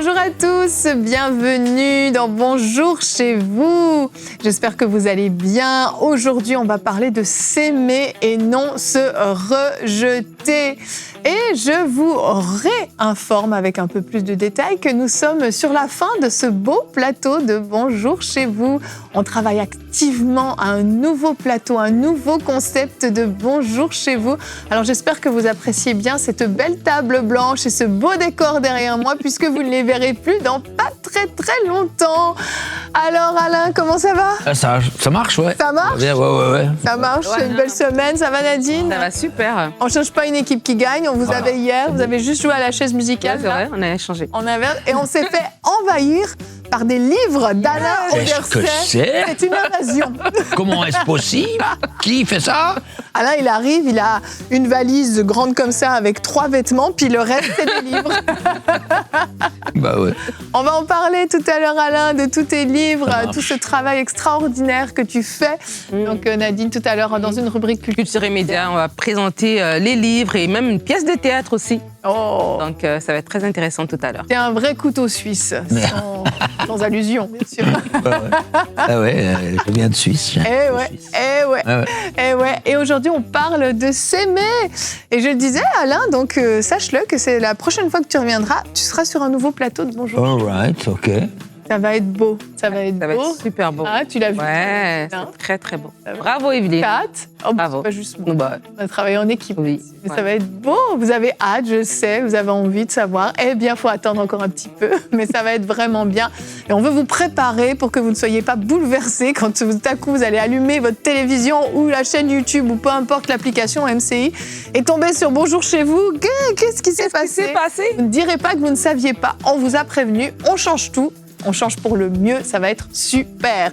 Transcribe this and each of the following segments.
Bonjour à tous, bienvenue dans Bonjour chez vous. J'espère que vous allez bien. Aujourd'hui, on va parler de s'aimer et non se rejeter. Et je vous réinforme avec un peu plus de détails que nous sommes sur la fin de ce beau plateau de Bonjour chez vous. On travaille activement à un nouveau plateau, un nouveau concept de Bonjour chez vous. Alors j'espère que vous appréciez bien cette belle table blanche et ce beau décor derrière moi puisque vous ne les verrez plus dans pas très longtemps. Alors Alain, comment ça va? Ça marche, ouais. Ça marche? Ouais. Ça marche, c'est une belle semaine. Ça va Nadine? Ça va super. On ne change pas une équipe qui gagne. On vous avait hier, vous avez juste joué à la chaise musicale. Ouais, c'est vrai, on a échangé. Et on s'est fait envahir par des livres d'Alain Qu'est-ce que Auderset. c'est? C'est une invasion. Comment est-ce possible? Qui fait ça? Alain, il arrive, il a une valise grande comme ça avec 3 vêtements, puis le reste, c'est des livres. Bah ouais. On va en parler tout à l'heure, Alain, de tous tes livres, tout ce travail extraordinaire que tu fais. Donc Nadine, tout à l'heure, dans une rubrique Culture et médias, on va présenter les livres et même une pièce de théâtre aussi. Oh, Donc ça va être très intéressant tout à l'heure. t'es un vrai couteau suisse, sans allusion, bien sûr. Ah ouais, je viens de Suisse. Eh ouais. Et aujourd'hui, on parle de s'aimer. Et je le disais, Alain, donc sache-le que c'est la prochaine fois que tu reviendras, tu seras sur un nouveau plateau de Bonjour. All right, ok. Ça va être beau. Ça va être super beau. Ah, tu l'as vu? Ouais, c'est très beau. Bravo Evelyne. 4. Oh, Bravo. Pas juste moi. Bah, On a travaillé en équipe. oui. Mais ça va être beau. Vous avez hâte, je sais. Vous avez envie de savoir. Eh bien, il faut attendre encore un petit peu. Mais ça va être vraiment bien. Et on veut vous préparer pour que vous ne soyez pas bouleversés quand tout à coup vous allez allumer votre télévision ou la chaîne YouTube ou peu importe l'application MCI et tomber sur Bonjour chez vous. Qu'est-ce qui s'est passé? Vous ne direz pas que vous ne saviez pas. On vous a prévenu. On change tout. On change pour le mieux, ça va être super.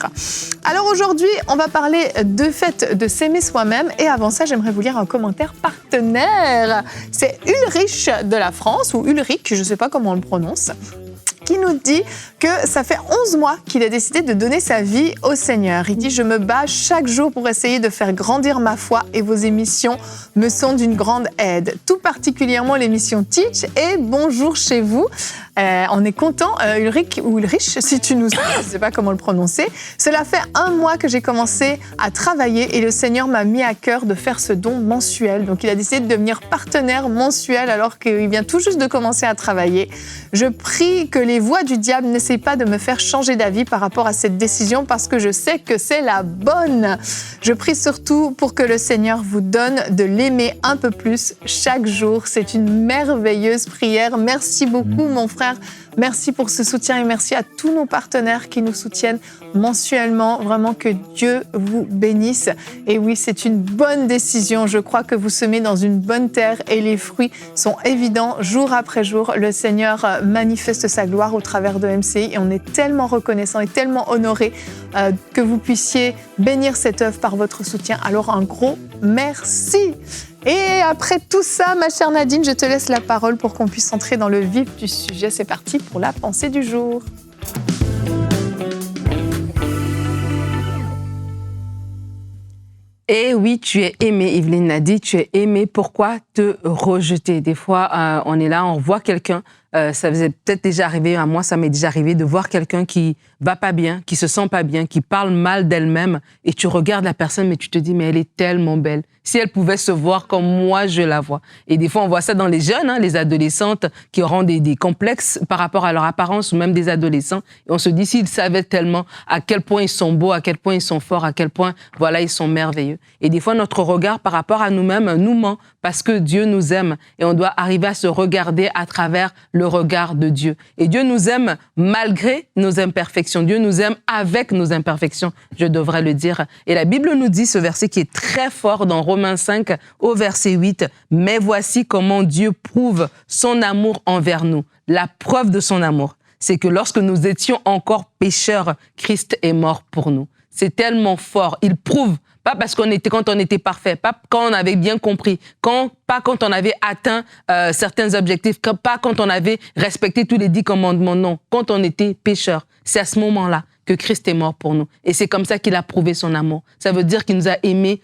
Alors aujourd'hui, on va parler de fait de s'aimer soi-même. Et avant ça, j'aimerais vous lire un commentaire partenaire. C'est Ulrich de la France, ou Ulrich, je ne sais pas comment on le prononce, qui nous dit que ça fait 11 mois qu'il a décidé de donner sa vie au Seigneur. Il dit « Je me bats chaque jour pour essayer de faire grandir ma foi et vos émissions me sont d'une grande aide. Tout particulièrement l'émission Teach et Bonjour chez vous. On est content, Ulrich ou Ulrich, si tu nous suis, je ne sais pas comment le prononcer. Cela fait 1 mois que j'ai commencé à travailler et le Seigneur m'a mis à cœur de faire ce don mensuel. Donc il a décidé de devenir partenaire mensuel alors qu'il vient tout juste de commencer à travailler. Je prie que les voix du diable n'essayent pas de me faire changer d'avis par rapport à cette décision parce que je sais que c'est la bonne. Je prie surtout pour que le Seigneur vous donne de l'aimer un peu plus chaque jour. C'est une merveilleuse prière. Merci beaucoup, mon frère. Merci pour ce soutien et merci à tous nos partenaires qui nous soutiennent mensuellement. Vraiment que Dieu vous bénisse. Et oui, c'est une bonne décision. Je crois que vous semez dans une bonne terre et les fruits sont évidents jour après jour. Le Seigneur manifeste sa gloire au travers de MCI et on est tellement reconnaissant et tellement honoré que vous puissiez bénir cette œuvre par votre soutien. Alors un gros merci. Et après tout ça, ma chère Nadine, je te laisse la parole pour qu'on puisse entrer dans le vif du sujet. C'est parti pour la pensée du jour. Et oui, tu es aimé, Evelyne l'a dit, tu es aimé. Pourquoi te rejeter? Des fois, on est là, on voit quelqu'un. Ça faisait peut-être déjà arrivé, à moi ça m'est déjà arrivé de voir quelqu'un qui va pas bien, qui se sent pas bien, qui parle mal d'elle-même et tu regardes la personne mais tu te dis mais elle est tellement belle. Si elle pouvait se voir comme moi je la vois. Et des fois on voit ça dans les jeunes, les adolescentes qui auront des complexes par rapport à leur apparence ou même des adolescents. Et on se dit s'ils savaient tellement à quel point ils sont beaux, à quel point ils sont forts, à quel point voilà ils sont merveilleux. Et des fois notre regard par rapport à nous-mêmes nous ment parce que Dieu nous aime et on doit arriver à se regarder à travers le regard de Dieu. Et Dieu nous aime malgré nos imperfections. Dieu nous aime avec nos imperfections, je devrais le dire. Et la Bible nous dit ce verset qui est très fort dans Romains 5 au verset 8. « Mais voici comment Dieu prouve son amour envers nous. La preuve de son amour, c'est que lorsque nous étions encore pécheurs, Christ est mort pour nous. » C'est tellement fort. Il prouve. Pas parce quand on était parfait, pas quand on avait bien compris, pas quand on avait atteint certains objectifs, pas quand on avait respecté tous les 10 commandements, non. Quand on était pécheur, c'est à ce moment-là que Christ est mort pour nous. Et c'est comme ça qu'il a prouvé son amour. Ça veut dire qu'il nous a aimés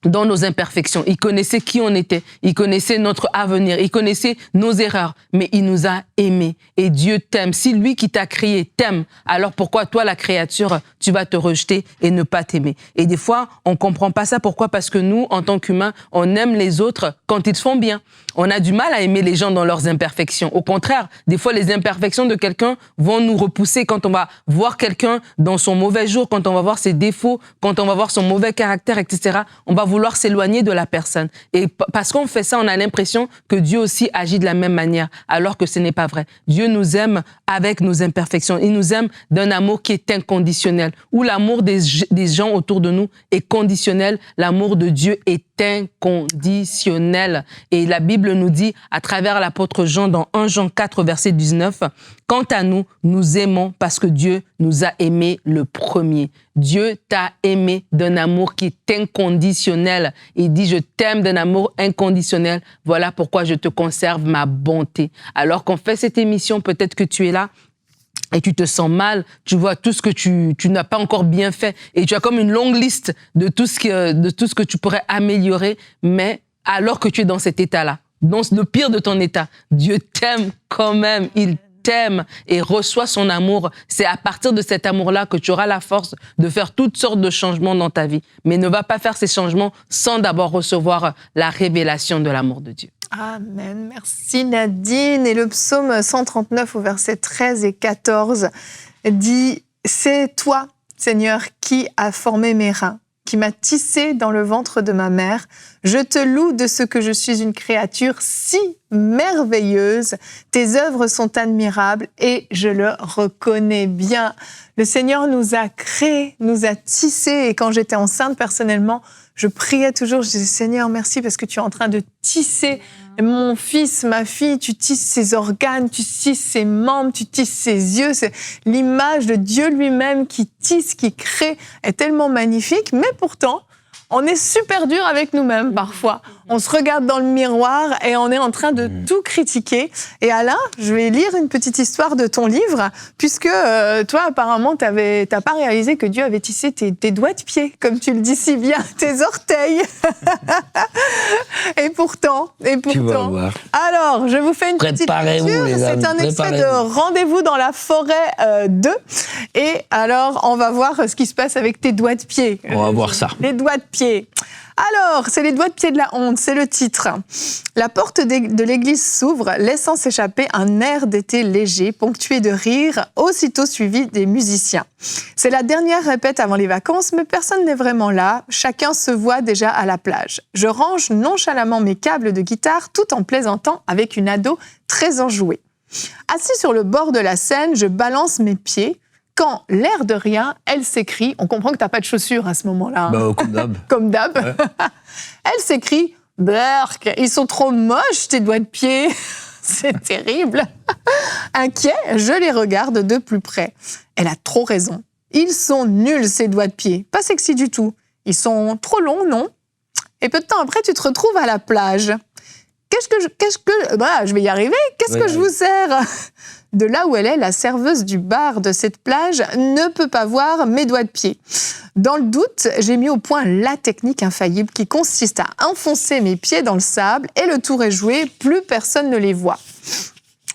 dans nos imperfections. Il connaissait qui on était. Il connaissait notre avenir. Il connaissait nos erreurs. Mais il nous a aimés. Et Dieu t'aime. Si lui qui t'a créé t'aime, alors pourquoi toi, la créature, tu vas te rejeter et ne pas t'aimer? Et des fois, on comprend pas ça. Pourquoi? Parce que nous, en tant qu'humains, on aime les autres quand ils font bien. On a du mal à aimer les gens dans leurs imperfections. Au contraire, des fois, les imperfections de quelqu'un vont nous repousser. Quand on va voir quelqu'un dans son mauvais jour, quand on va voir ses défauts, quand on va voir son mauvais caractère, etc., on va vouloir s'éloigner de la personne. Et parce qu'on fait ça, on a l'impression que Dieu aussi agit de la même manière, alors que ce n'est pas vrai. Dieu nous aime avec nos imperfections. Il nous aime d'un amour qui est inconditionnel, où l'amour des gens autour de nous est conditionnel. L'amour de Dieu est inconditionnel. Et la Bible nous dit, à travers l'apôtre Jean, dans 1 Jean 4, verset 19, « Quant à nous, nous aimons parce que Dieu nous a aimés le premier. » Dieu t'a aimé d'un amour qui est inconditionnel. Il dit, je t'aime d'un amour inconditionnel. Voilà pourquoi je te conserve ma bonté. Alors qu'on fait cette émission, peut-être que tu es là et tu te sens mal, tu vois tout ce que tu n'as pas encore bien fait et tu as comme une longue liste de tout ce que tu pourrais améliorer, mais alors que tu es dans cet état-là, dans le pire de ton état, Dieu t'aime quand même, il t'aime et reçoit son amour. C'est à partir de cet amour-là que tu auras la force de faire toutes sortes de changements dans ta vie. Mais ne va pas faire ces changements sans d'abord recevoir la révélation de l'amour de Dieu. Amen. Merci Nadine. Et le psaume 139 au verset 13 et 14 dit « C'est toi, Seigneur, qui as formé mes reins, qui m'as tissé dans le ventre de ma mère. Je te loue de ce que je suis une créature si merveilleuse. Tes œuvres sont admirables et je le reconnais bien. » Le Seigneur nous a créés, nous a tissés. Et quand j'étais enceinte, personnellement, je priais toujours, je disais « Seigneur, merci parce que tu es en train de tisser mon fils, ma fille, tu tisses ses organes, tu tisses ses membres, tu tisses ses yeux. » C'est l'image de Dieu lui-même qui tisse, qui crée, est tellement magnifique. Mais pourtant, on est super dur avec nous-mêmes parfois. On se regarde dans le miroir et on est en train de tout critiquer. Et Alain, je vais lire une petite histoire de ton livre, puisque toi, apparemment, t'as pas réalisé que Dieu avait tissé tes doigts de pied, comme tu le dis si bien, tes orteils. Et pourtant. Tu vas voir. Alors, je vous fais une petite lecture. C'est un extrait de Rendez-vous dans la forêt 2. Et alors, on va voir ce qui se passe avec tes doigts de pied. On va voir ça. Les doigts de pied. Alors, c'est les doigts de pied de la honte, c'est le titre. La porte de l'église s'ouvre, laissant s'échapper un air d'été léger, ponctué de rires, aussitôt suivi des musiciens. C'est la dernière répète avant les vacances, mais personne n'est vraiment là. Chacun se voit déjà à la plage. Je range nonchalamment mes câbles de guitare tout en plaisantant avec une ado très enjouée. Assis sur le bord de la Seine, je balance mes pieds. Quand, l'air de rien, elle s'écrie, on comprend que t'as pas de chaussures à ce moment-là. Bah, comme d'hab. Comme d'hab. Ouais. Elle s'écrie, « Berk, ils sont trop moches tes doigts de pied. » C'est terrible. Inquiet, je les regarde de plus près. Elle a trop raison. Ils sont nuls, ces doigts de pied. Pas sexy du tout. Ils sont trop longs, non? Et peu de temps après, tu te retrouves à la plage. Je vais y arriver. Qu'est-ce que je vous sers? De là où elle est, la serveuse du bar de cette plage ne peut pas voir mes doigts de pied. Dans le doute, j'ai mis au point la technique infaillible qui consiste à enfoncer mes pieds dans le sable et le tour est joué, plus personne ne les voit.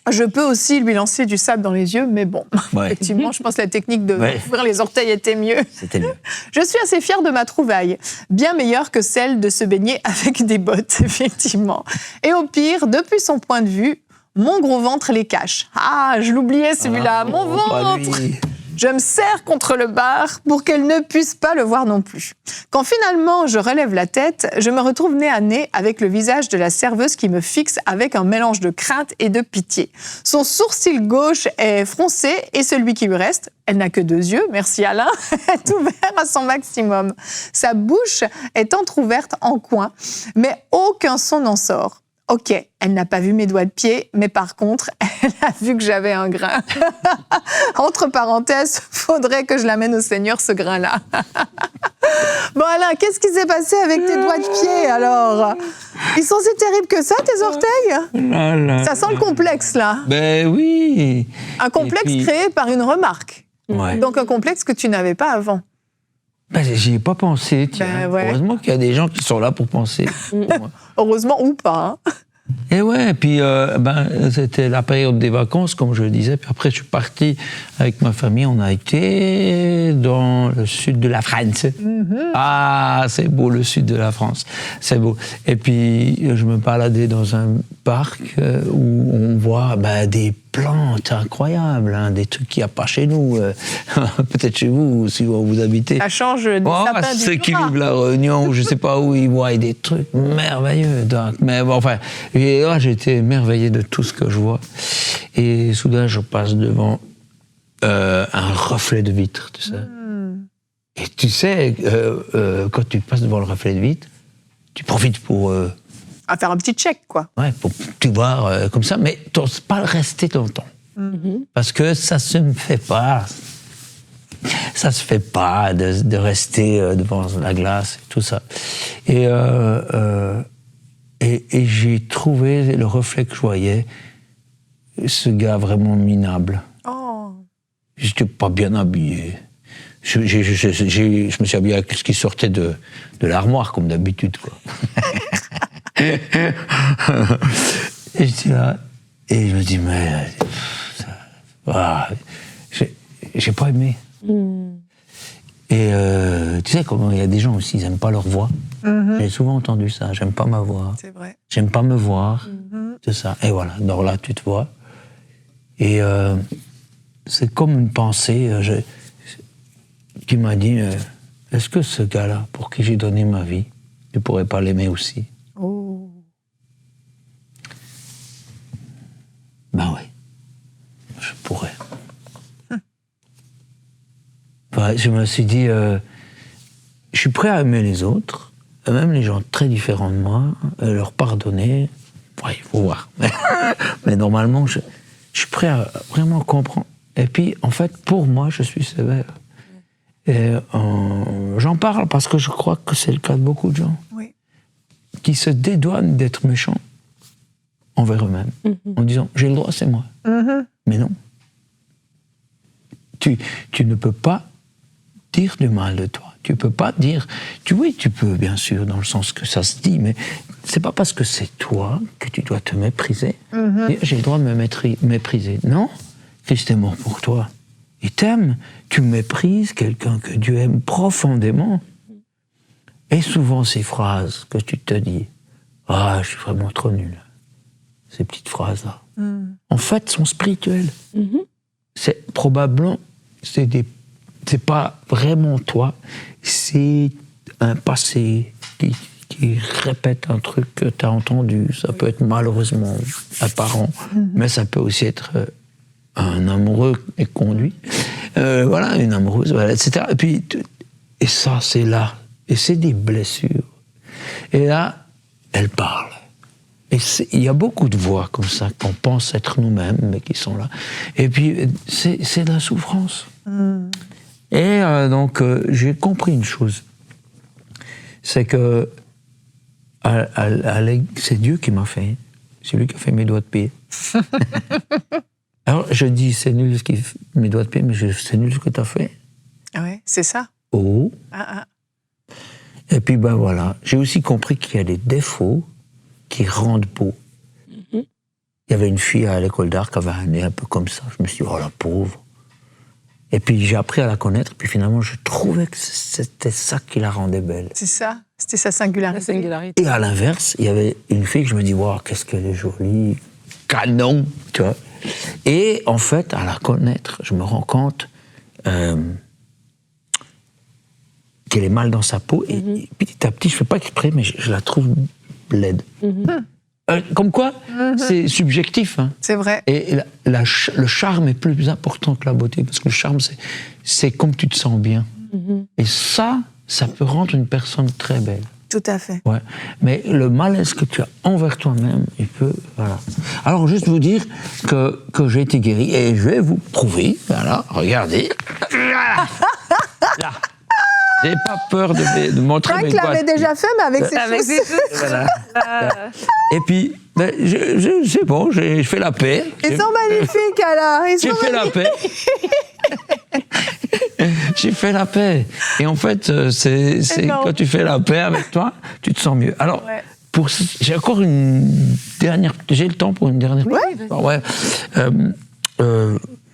Je peux aussi lui lancer du sable dans les yeux, mais bon, effectivement, je pense que la technique de ouvrir les orteils était mieux. C'était mieux. Je suis assez fière de ma trouvaille, bien meilleure que celle de se baigner avec des bottes, effectivement. Et au pire, depuis son point de vue, mon gros ventre les cache. Ah, je l'oubliais celui-là, mon ventre. Je me serre contre le bar pour qu'elle ne puisse pas le voir non plus. Quand finalement je relève la tête, je me retrouve nez à nez avec le visage de la serveuse qui me fixe avec un mélange de crainte et de pitié. Son sourcil gauche est froncé et celui qui lui reste, elle n'a que 2 yeux, merci Alain, est ouvert à son maximum. Sa bouche est entrouverte en coin, mais aucun son n'en sort. Ok, elle n'a pas vu mes doigts de pied, mais par contre, elle a vu que j'avais un grain. Entre parenthèses, faudrait que je l'amène au Seigneur, ce grain-là. Bon Alain, qu'est-ce qui s'est passé avec tes doigts de pied, alors? Ils sont si terribles que ça, tes orteils? Ça sent le complexe, là. Ben oui. Un complexe créé par une remarque. Ouais. Donc un complexe que tu n'avais pas avant. Ben, j'y ai pas pensé, tiens. Ben, ouais. Heureusement qu'il y a des gens qui sont là pour penser. Heureusement ou pas. Hein. Et ouais, puis c'était la période des vacances, comme je le disais. Puis après, je suis parti avec ma famille. On a été dans le sud de la France. Ah, c'est beau, le sud de la France. C'est beau. Et puis, je me baladais dans un parc où on voit des plantes incroyables, hein, des trucs qu'il n'y a pas chez nous. Peut-être chez vous, si vous habitez. Ça change des sapins ceux du qui Jura. vivent la Réunion, ou je ne sais pas où, ils voient des trucs merveilleux. Donc, mais bon, enfin, et là, j'étais émerveillé de tout ce que je vois. Et soudain, je passe devant un reflet de vitre, tu sais. Et tu sais, quand tu passes devant le reflet de vitre, tu profites pour... À faire un petit check, quoi. Ouais, pour tout voir comme ça, mais tu n'oses pas rester longtemps. Parce que ça se fait pas. Ça se fait pas de rester devant la glace et tout ça. Et j'ai trouvé le reflet que je voyais, ce gars vraiment minable. Oh. J'étais pas bien habillé. Je me suis habillé avec ce qui sortait de l'armoire, comme d'habitude, quoi. Et j'étais là, et je me dis, mais... j'ai pas aimé. Et tu sais comment il y a des gens aussi, ils n'aiment pas leur voix. J'ai souvent entendu ça, j'aime pas ma voix. C'est vrai. J'aime pas me voir. C'est ça. Et voilà, donc là, tu te vois. Et c'est comme une pensée qui m'a dit, est-ce que ce gars-là, pour qui j'ai donné ma vie, tu pourrais pas l'aimer aussi? Oh. Ben oui, je pourrais. Enfin, je me suis dit, je suis prêt à aimer les autres, même les gens très différents de moi, leur pardonner. Ouais, il faut voir. Mais normalement, je suis prêt à vraiment comprendre. Et puis, en fait, pour moi, je suis sévère. Et j'en parle parce que je crois que c'est le cas de beaucoup de gens. Oui. Qui se dédouanent d'être méchants envers eux-mêmes, en disant « j'ai le droit, c'est moi ». Mais non. Tu ne peux pas dire du mal de toi. Tu peux pas dire... Oui, tu peux, bien sûr, dans le sens que ça se dit, mais c'est pas parce que c'est toi que tu dois te mépriser. Dire, j'ai le droit de me mépriser. Non, Christ est mort pour toi. Il t'aime. Tu méprises quelqu'un que Dieu aime profondément. Et souvent, ces phrases que tu te dis, « Ah, je suis vraiment trop nul », ces petites phrases-là, en fait, sont spirituelles. C'est probablement, c'est pas vraiment toi, c'est un passé qui répète un truc que tu as entendu. Ça peut être malheureusement apparent, mais ça peut aussi être un amoureux et conduit. Voilà, une amoureuse, voilà, etc. Et ça, c'est là. Et c'est des blessures. Et là, elle parle. Et il y a beaucoup de voix comme ça, qu'on pense être nous-mêmes, mais qui sont là. Et puis, c'est de la souffrance. Et donc, j'ai compris une chose. C'est que c'est Dieu qui m'a fait. C'est lui qui a fait mes doigts de pied. Alors, je dis, c'est nul mes doigts de pied, mais c'est nul ce que tu as fait. Ouais, c'est ça. Oh. Ah. Et puis, ben voilà. J'ai aussi compris qu'il y a des défauts qui rendent beau. Il y avait une fille à l'école d'art qui avait un nez un peu comme ça. Je me suis dit, oh la pauvre. Et puis j'ai appris à la connaître, puis finalement je trouvais que c'était ça qui la rendait belle. C'est ça, c'était sa singularité. Et à l'inverse, il y avait une fille que je me dis, wow, qu'est-ce qu'elle est jolie, canon, tu vois. Et en fait, à la connaître, je me rends compte qu'elle est mal dans sa peau, et petit à petit, je ne fais pas exprès, mais je la trouve laide. Comme quoi, c'est subjectif. Hein. C'est vrai. Et le charme est plus important que la beauté, parce que le charme, c'est comme tu te sens bien. Et ça peut rendre une personne très belle. Tout à fait. Ouais. Mais le malaise que tu as envers toi-même, il peut... Voilà. Alors, juste vous dire que j'ai été guéri, et je vais vous prouver. Voilà, regardez. Là. J'ai pas peur de montrer mes doigts. Franck l'avait déjà fait, mais avec ses chaussures. Voilà. Et puis, c'est bon, j'ai fait la paix. Ils sont magnifiques, alors. J'ai fait la paix. j'ai fait la paix. Et en fait, c'est quand tu fais la paix avec toi, tu te sens mieux. Alors, j'ai encore une dernière... J'ai le temps pour une dernière... Ouais.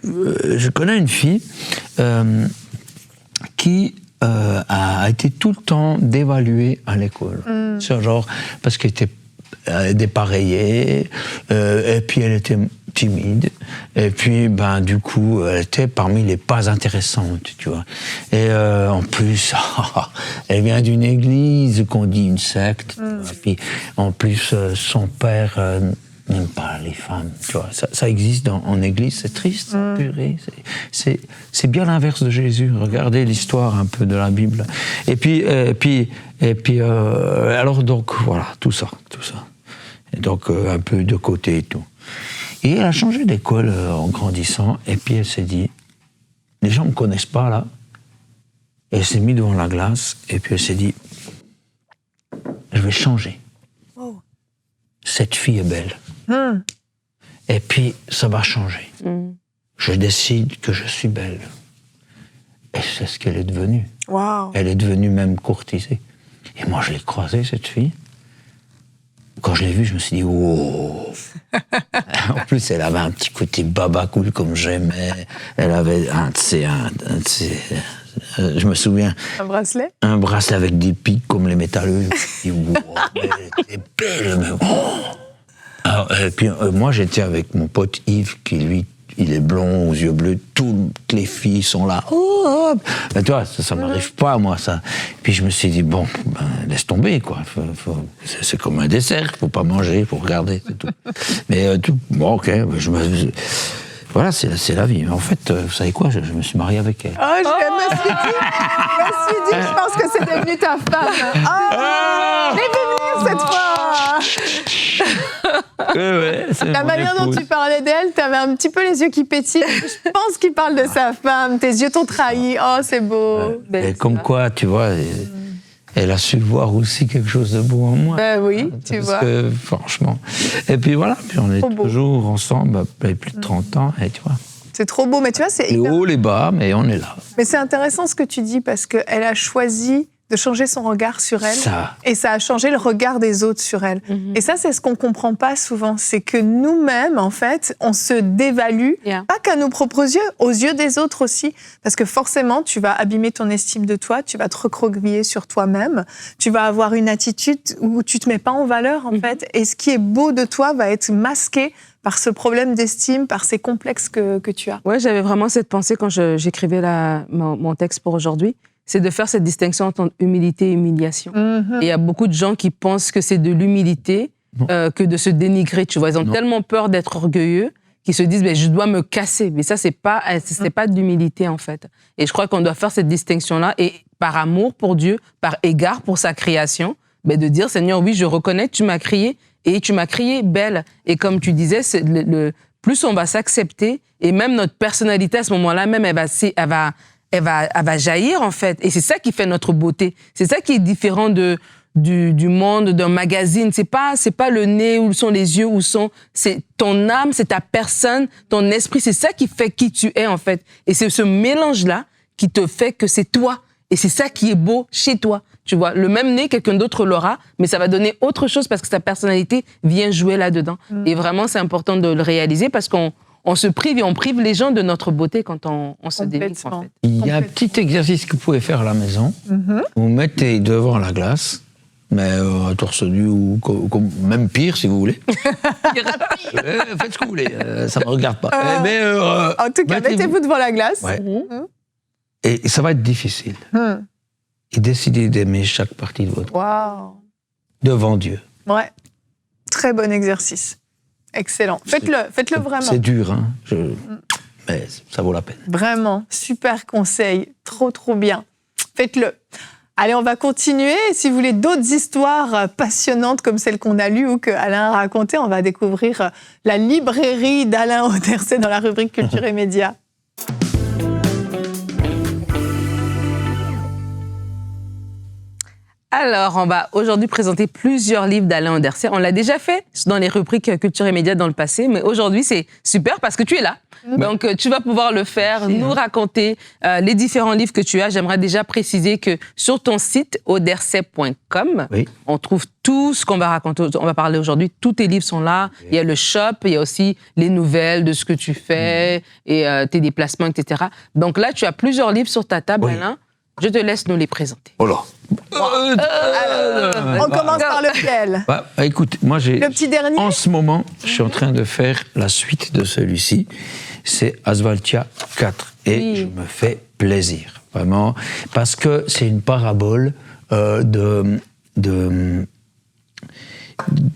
Je connais une fille qui a été tout le temps dévaluée à l'école. Genre, parce qu'elle était dépareillée, et puis elle était timide, et puis du coup elle était parmi les pas intéressantes, tu vois. Et en plus, elle vient d'une église qu'on dit une secte, et puis en plus son père n'aime pas les femmes, tu vois. Ça existe en église, c'est triste, purée. C'est bien l'inverse de Jésus. Regardez l'histoire un peu de la Bible. Et puis alors donc voilà, tout ça. Et donc un peu de côté et tout. Et elle a changé d'école en grandissant, et puis elle s'est dit, les gens me connaissent pas là. Et elle s'est mise devant la glace, et puis elle s'est dit, je vais changer. Oh. Cette fille est belle. Et puis ça va changer. Je décide que je suis belle. Et c'est ce qu'elle est devenue. Wow. Elle est devenue même courtisée. Et moi je l'ai croisée, cette fille. Quand je l'ai vue, je me suis dit, oh. En plus, elle avait un petit côté baba cool comme j'aimais. Elle avait je me souviens. Un bracelet? Un bracelet avec des pics comme les métalleux. Je me suis dit, wow, elle était belle, mais oh. Alors, et puis moi, j'étais avec mon pote Yves, qui lui, il est blond, aux yeux bleus, toutes les filles sont là. Oh, mais toi, ça m'arrive pas, moi, ça. Puis je me suis dit, bon, laisse tomber, quoi. C'est comme un dessert, faut pas manger, faut regarder, c'est tout. Mais bon, ok, voilà, c'est la vie. En fait, vous savez quoi, je me suis marié avec elle. Oh, je me suis dit, je pense que c'est devenu ta femme. Oh, elle est venue cette fois. La manière dont tu parlais d'elle, tu avais un petit peu les yeux qui pétillent. Je pense qu'il parle de sa femme. Tes yeux t'ont trahi. Oh, c'est beau. Et comme quoi, tu vois, elle a su voir aussi quelque chose de beau en moi. Ben oui, tu vois. Parce que, franchement. Et puis voilà, puis on est toujours ensemble, depuis plus de 30 ans, et tu vois. C'est trop beau, mais tu vois, c'est... Les hauts, les bas, mais on est là. Mais c'est intéressant ce que tu dis, parce qu'elle a choisi de changer son regard sur elle. Et ça a changé le regard des autres sur elle. Et ça, c'est ce qu'on comprend pas souvent. C'est que nous-mêmes, en fait, on se dévalue, pas qu'à nos propres yeux, aux yeux des autres aussi. Parce que forcément, tu vas abîmer ton estime de toi, tu vas te recroqueviller sur toi-même, tu vas avoir une attitude où tu te mets pas en valeur, en fait. Et ce qui est beau de toi va être masqué par ce problème d'estime, par ces complexes que tu as. Ouais, j'avais vraiment cette pensée quand j'écrivais mon texte pour aujourd'hui. C'est de faire cette distinction entre humilité et humiliation. Et il y a beaucoup de gens qui pensent que c'est de l'humilité que de se dénigrer, tu vois. Ils ont tellement peur d'être orgueilleux qu'ils se disent, je dois me casser. Mais ça, c'est pas de l'humilité, en fait. Et je crois qu'on doit faire cette distinction-là, et par amour pour Dieu, par égard pour sa création, de dire, Seigneur, oui, je reconnais, tu m'as créé, et tu m'as créé belle. Et comme tu disais, plus on va s'accepter, et même notre personnalité, à ce moment-là, même, elle va jaillir, en fait. Et c'est ça qui fait notre beauté. C'est ça qui est différent du monde, d'un magazine. C'est pas le nez, où sont les yeux, c'est ton âme, c'est ta personne, ton esprit. C'est ça qui fait qui tu es, en fait. Et c'est ce mélange-là qui te fait que c'est toi. Et c'est ça qui est beau chez toi. Tu vois, le même nez, quelqu'un d'autre l'aura, mais ça va donner autre chose parce que sa personnalité vient jouer là-dedans. Et vraiment, c'est important de le réaliser parce qu'on se prive et on prive les gens de notre beauté quand on se dénigre, en fait. Il y a un petit exercice que vous pouvez faire à la maison. Vous mettez devant la glace, mais à torse nu ou même pire si vous voulez. Faites ce que vous voulez, ça ne me regarde pas. En tout cas, mettez-vous devant la glace. Ouais. Et ça va être difficile. Et décidez d'aimer chaque partie de votre corps. Devant Dieu. Ouais. Très bon exercice. Excellent. Faites-le vraiment. C'est dur, hein. Mais ça vaut la peine. Vraiment, super conseil. Trop, trop bien. Faites-le. Allez, on va continuer. Si vous voulez d'autres histoires passionnantes comme celles qu'on a lues ou que Alain a racontées, on va découvrir la librairie d'Alain Auderset dans la rubrique Culture et Médias. Alors, on va aujourd'hui présenter plusieurs livres d'Alain Andersey. On l'a déjà fait dans les rubriques Culture et Médias dans le passé, mais aujourd'hui, c'est super parce que tu es là. Donc, tu vas pouvoir le faire, nous raconter les différents livres que tu as. J'aimerais déjà préciser que sur ton site, audersey.com, on trouve tout ce qu'on va raconter, on va parler aujourd'hui. Tous tes livres sont là. Il y a le shop, il y a aussi les nouvelles de ce que tu fais et tes déplacements, etc. Donc là, tu as plusieurs livres sur ta table, Alain. Je te laisse nous les présenter. Oh là. On commence par lequel? Écoute, moi j'ai... Le petit dernier? En ce moment, je suis en train de faire la suite de celui-ci. C'est Asvaltia 4. Et je me fais plaisir, vraiment. Parce que c'est une parabole de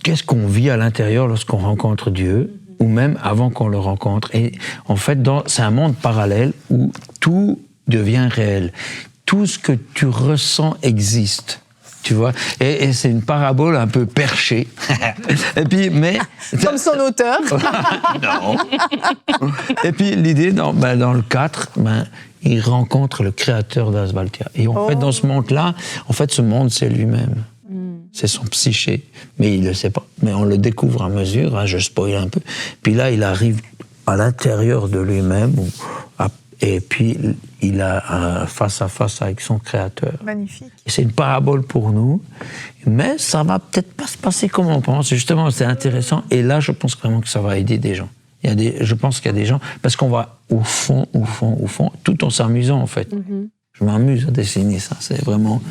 qu'est-ce qu'on vit à l'intérieur lorsqu'on rencontre Dieu, ou même avant qu'on le rencontre. Et en fait, c'est un monde parallèle où tout devient réel. Tout ce que tu ressens existe, tu vois. Et c'est une parabole un peu perchée. Et puis, mais comme son auteur. Non. Et puis l'idée dans le 4, il rencontre le créateur d'Asvaltia. Et en fait, dans ce monde-là, en fait, ce monde, c'est lui-même. C'est son psyché. Mais il ne le sait pas. Mais on le découvre à mesure, je spoil un peu. Puis là, il arrive à l'intérieur de lui-même, et puis il a un face-à-face avec son créateur. Magnifique. Et c'est une parabole pour nous, mais ça va peut-être pas se passer comme on pense. Justement, c'est intéressant. Et là, je pense vraiment que ça va aider des gens. Je pense qu'il y a des gens, parce qu'on va au fond, tout en s'amusant, en fait. Je m'amuse à dessiner ça, c'est vraiment...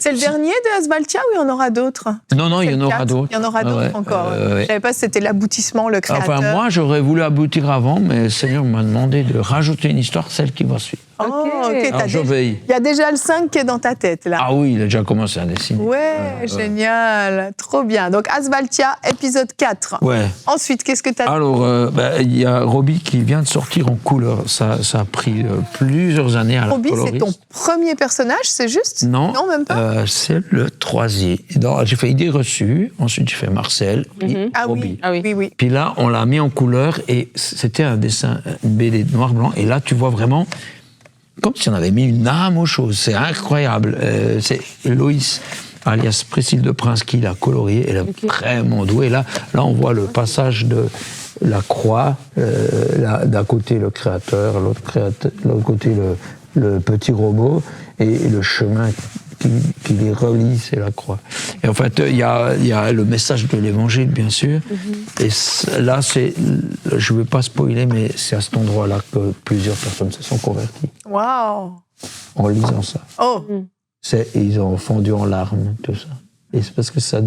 C'est le dernier de Asvaltia ou il y en aura d'autres? Non, il y en aura d'autres. Il y en aura d'autres encore. Je ne savais pas si c'était l'aboutissement, le créateur. Enfin, moi, j'aurais voulu aboutir avant, mais le Seigneur m'a demandé de rajouter une histoire, celle qui va suivre. Alors, je veille. Il y a déjà le 5 qui est dans ta tête, là. Ah oui, il a déjà commencé à dessiner. Ouais, génial. Trop bien. Donc, Asvaltia, épisode 4. Ouais. Ensuite, qu'est-ce que tu as... Alors, il y a Robbie qui vient de sortir en couleur. Ça a pris plusieurs années à la coloriste. Robbie, c'est ton premier personnage, c'est juste? Non, même pas. c'est le 3e. J'ai fait Idée reçue, ensuite j'ai fait Marcel et Robbie. Oui. Puis là, on l'a mis en couleur et c'était un dessin, une BD noir-blanc. Et là, tu vois vraiment... comme si on avait mis une âme aux choses, c'est incroyable. C'est Loïs, alias Priscille de Prince, qui l'a colorié, elle est vraiment douée. Là, on voit le passage de la croix, d'un côté le créateur, l'autre côté le petit robot, et le chemin qui les relie, c'est la croix. Et en fait, il y a le message de l'évangile, bien sûr. Et là, je ne vais pas spoiler, mais c'est à cet endroit-là que plusieurs personnes se sont converties. Waouh! En lisant ça. Ils ont fondu en larmes, tout ça. Et c'est parce que ça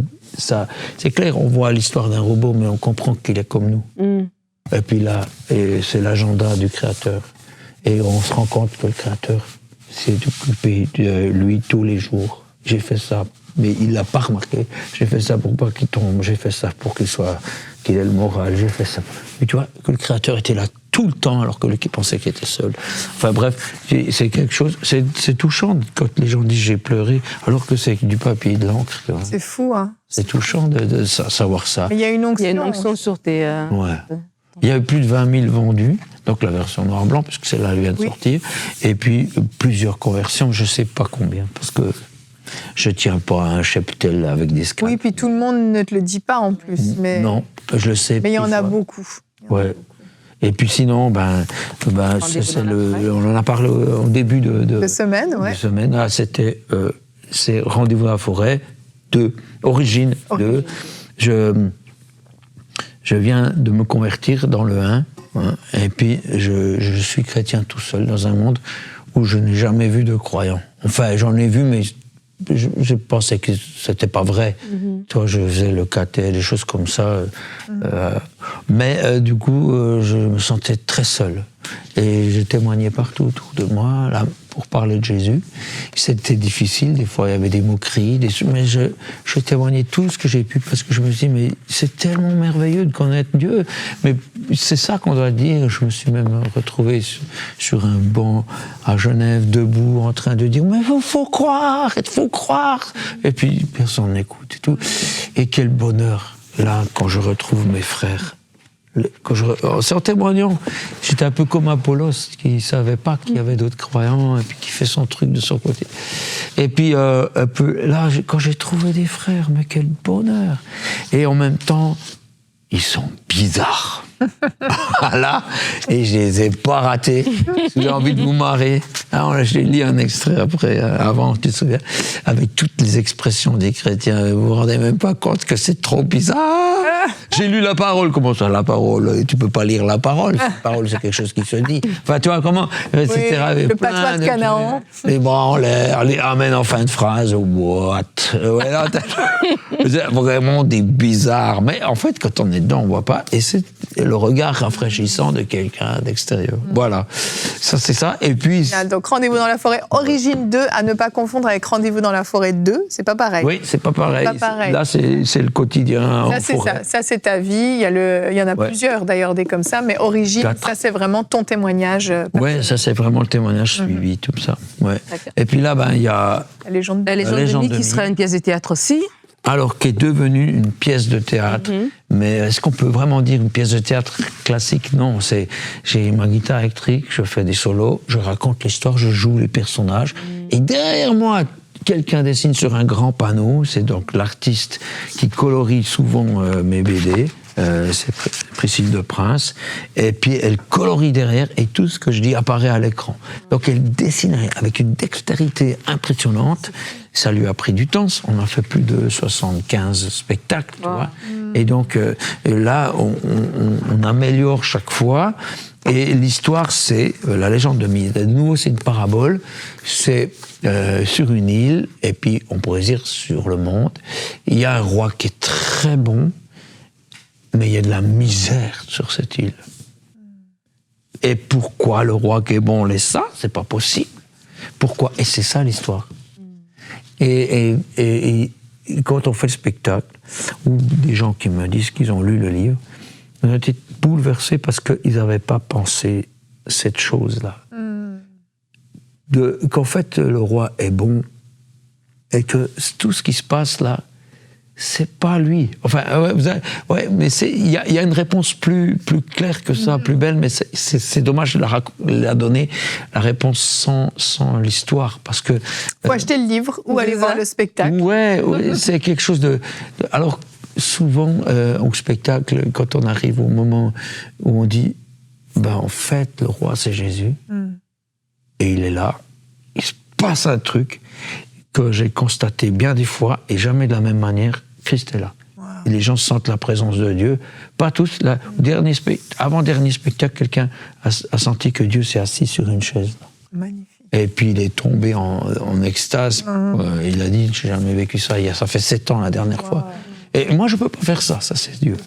c'est clair, on voit l'histoire d'un robot, mais on comprend qu'il est comme nous. Et puis là, c'est l'agenda du créateur. Et on se rend compte que le créateur s'est occupé de lui tous les jours. J'ai fait ça, mais il l'a pas remarqué. J'ai fait ça pour pas qu'il tombe. J'ai fait ça pour qu'il ait le moral. J'ai fait ça. Mais tu vois, que le créateur était là tout le temps, alors que lui qui pensait qu'il était seul. Enfin bref, c'est quelque chose. C'est touchant quand les gens disent j'ai pleuré, alors que c'est du papier et de l'encre. C'est fou, hein. C'est touchant de savoir ça. Mais il y a une onction. Il y a une onction sur tes... Ouais. Il y a eu plus de 20 000 vendus, donc la version noir-blanc, puisque celle-là vient de sortir, et puis plusieurs conversions, je ne sais pas combien, parce que je ne tiens pas à un cheptel avec des scalps. Oui, puis tout le monde ne te le dit pas en plus. Mais... Non, je le sais. Mais il y en a beaucoup. Ouais. Et puis sinon, on en a parlé au début de semaine, ouais. De semaine. C'est Rendez-vous à la forêt, Origine 2. Je viens de me convertir dans le 1, et puis je suis chrétien tout seul dans un monde où je n'ai jamais vu de croyants. Enfin, j'en ai vu, mais je pensais que c'était pas vrai. Toi, je faisais le caté, des choses comme ça. Mais du coup, je me sentais très seul. Et je témoignais partout autour de moi, là, pour parler de Jésus. C'était difficile, des fois il y avait des moqueries, mais je témoignais tout ce que j'ai pu, parce que je me suis dit, mais c'est tellement merveilleux de connaître Dieu. Mais c'est ça qu'on doit dire. Je me suis même retrouvé sur un banc à Genève, debout, en train de dire, mais il faut croire, il faut croire. Et puis personne n'écoute et tout. Et quel bonheur, là, quand je retrouve mes frères, C'est en témoignant, j'étais un peu comme Apollos, qui ne savait pas qu'il y avait d'autres croyants, et puis qui fait son truc de son côté. Et puis, un peu, là, quand j'ai trouvé des frères, mais quel bonheur! Et en même temps, ils sont bizarres. Voilà, et je les ai pas ratés. Si j'ai envie de vous marrer. Alors, je lis un extrait après, avant, tu te souviens, avec toutes les expressions des chrétiens. Vous vous rendez même pas compte que c'est trop bizarre. J'ai lu la parole. Comment ça, la parole? Tu peux pas lire la parole. La parole, c'est quelque chose qui se dit. Enfin, tu vois comment, etc. Oui, le patois de Canaan. Les bras en l'air, les amène en fin de phrase. What? Ouais, là, c'est vraiment des bizarres. Mais en fait, quand on est dedans, on voit pas. Et c'est le regard rafraîchissant de quelqu'un d'extérieur. Voilà. Ça, c'est ça. Et puis. Donc, Rendez-vous dans la forêt, Origine 2, à ne pas confondre avec Rendez-vous dans la forêt 2. C'est pas pareil. Oui, c'est pas pareil. Pas pareil. Là, c'est le quotidien. Ça, c'est ça. Ça, c'est ta vie. Il y en a plusieurs, d'ailleurs, des comme ça. Mais Origine, 4. Ça, c'est vraiment ton témoignage. Oui, ça, c'est vraiment le témoignage suivi, tout ça. Ouais. Et puis là, il y a. La légende de Mi, qui sera une pièce de théâtre aussi. Alors, qui est devenue une pièce de théâtre. Mais est-ce qu'on peut vraiment dire une pièce de théâtre classique? Non, j'ai ma guitare électrique, je fais des solos, je raconte l'histoire, je joue les personnages. Et derrière moi, quelqu'un dessine sur un grand panneau, c'est donc l'artiste qui colorie souvent mes BD. C'est Priscille de Prince, et puis elle colorie derrière, et tout ce que je dis apparaît à l'écran. Donc elle dessine avec une dextérité impressionnante. Ça lui a pris du temps, on a fait plus de 75 spectacles, tu vois. Et donc là, on améliore chaque fois, et l'histoire, c'est la légende de Mi. De nouveau, c'est une parabole, c'est sur une île, et puis on pourrait dire sur le monde, il y a un roi qui est très bon, mais il y a de la misère sur cette île. Et pourquoi le roi qui est bon laisse ça? C'est pas possible. Pourquoi? Et c'est ça l'histoire. Et quand on fait le spectacle, ou des gens qui me disent qu'ils ont lu le livre, on a été bouleversés parce qu'ils n'avaient pas pensé cette chose-là. Qu'en fait, le roi est bon, et que tout ce qui se passe là, c'est pas lui. Enfin, mais il y a une réponse plus claire que ça, plus belle, mais c'est dommage de la donner, la réponse sans l'histoire, parce que... Faut acheter le livre ou aller voir le spectacle. Ouais, c'est quelque chose de... Alors, souvent, au spectacle, quand on arrive au moment où on dit, en fait, le roi, c'est Jésus, et il est là, il se passe un truc que j'ai constaté bien des fois, et jamais de la même manière, Christ est là. Wow. Et les gens sentent la présence de Dieu. Pas tous. Avant-dernier spectacle, quelqu'un a senti que Dieu s'est assis sur une chaise. Magnifique. Et puis il est tombé en extase. Il a dit, j'ai jamais vécu ça. Ça fait 7 ans la dernière fois. Et moi, je peux pas faire ça. Ça, c'est Dieu.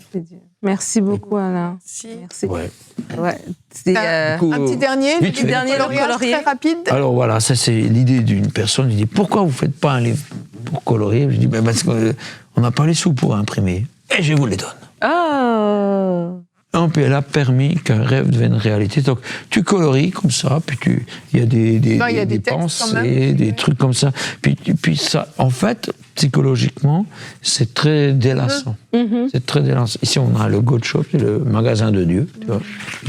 Merci beaucoup, Alain. Merci. Ouais. Un petit dernier, coloriage très rapide. Alors voilà, ça c'est l'idée d'une personne. Il dit, pourquoi vous faites pas un livre pour colorier? Je dis, parce qu'on n'a pas les sous pour imprimer. Et je vous les donne. Oh. Et puis elle a permis qu'un rêve devienne réalité. Donc tu colories comme ça, puis il y a des pensées, des trucs comme ça. Puis ça, en fait, psychologiquement, c'est très délassant. C'est très délassant. Ici, on a le God Shop, le magasin de Dieu, tu vois,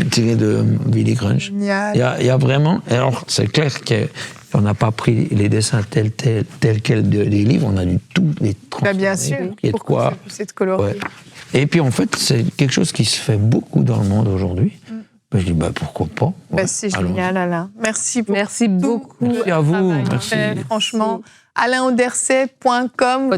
tiré de Billy Grunge. Il y a vraiment... Alors, c'est clair qu'on n'a pas pris les dessins tels quels des livres, on a dû tout les transformer. Bien sûr, pour que c'est de colorier. Ouais. Et puis en fait, c'est quelque chose qui se fait beaucoup dans le monde aujourd'hui. Je dis, pourquoi pas? C'est génial, Alain. Merci beaucoup. Merci beaucoup. Merci à vous. Merci. Franchement, alainauderset.com.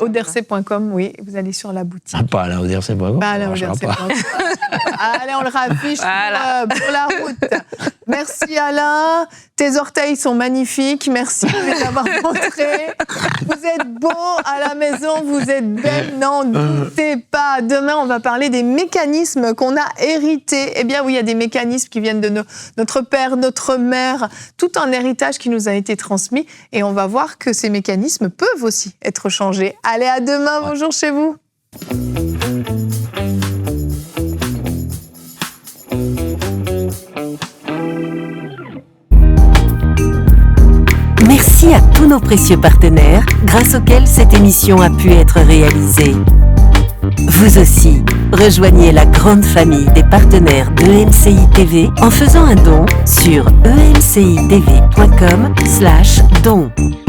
Auderset.com, oui. Vous allez sur la boutique. Pas alainauderset.com. Allez, on le raffiche pour la route. Merci, Alain. Tes orteils sont magnifiques. Merci de les avoir montrés. Vous êtes beau à la maison. Vous êtes belle. N'en doutez pas. Demain, on va parler des mécanismes qu'on a hérités. Eh bien, oui, il y a des mécanismes qui viennent de notre père, notre mère. Tout un héritage qui nous a été transmis. Et on va voir que ces mécanismes peuvent aussi être changés. Allez, à demain. Bonjour chez vous. Merci à tous nos précieux partenaires, grâce auxquels cette émission a pu être réalisée. Vous aussi, rejoignez la grande famille des partenaires d'EMCI TV en faisant un don sur emcitv.com/don.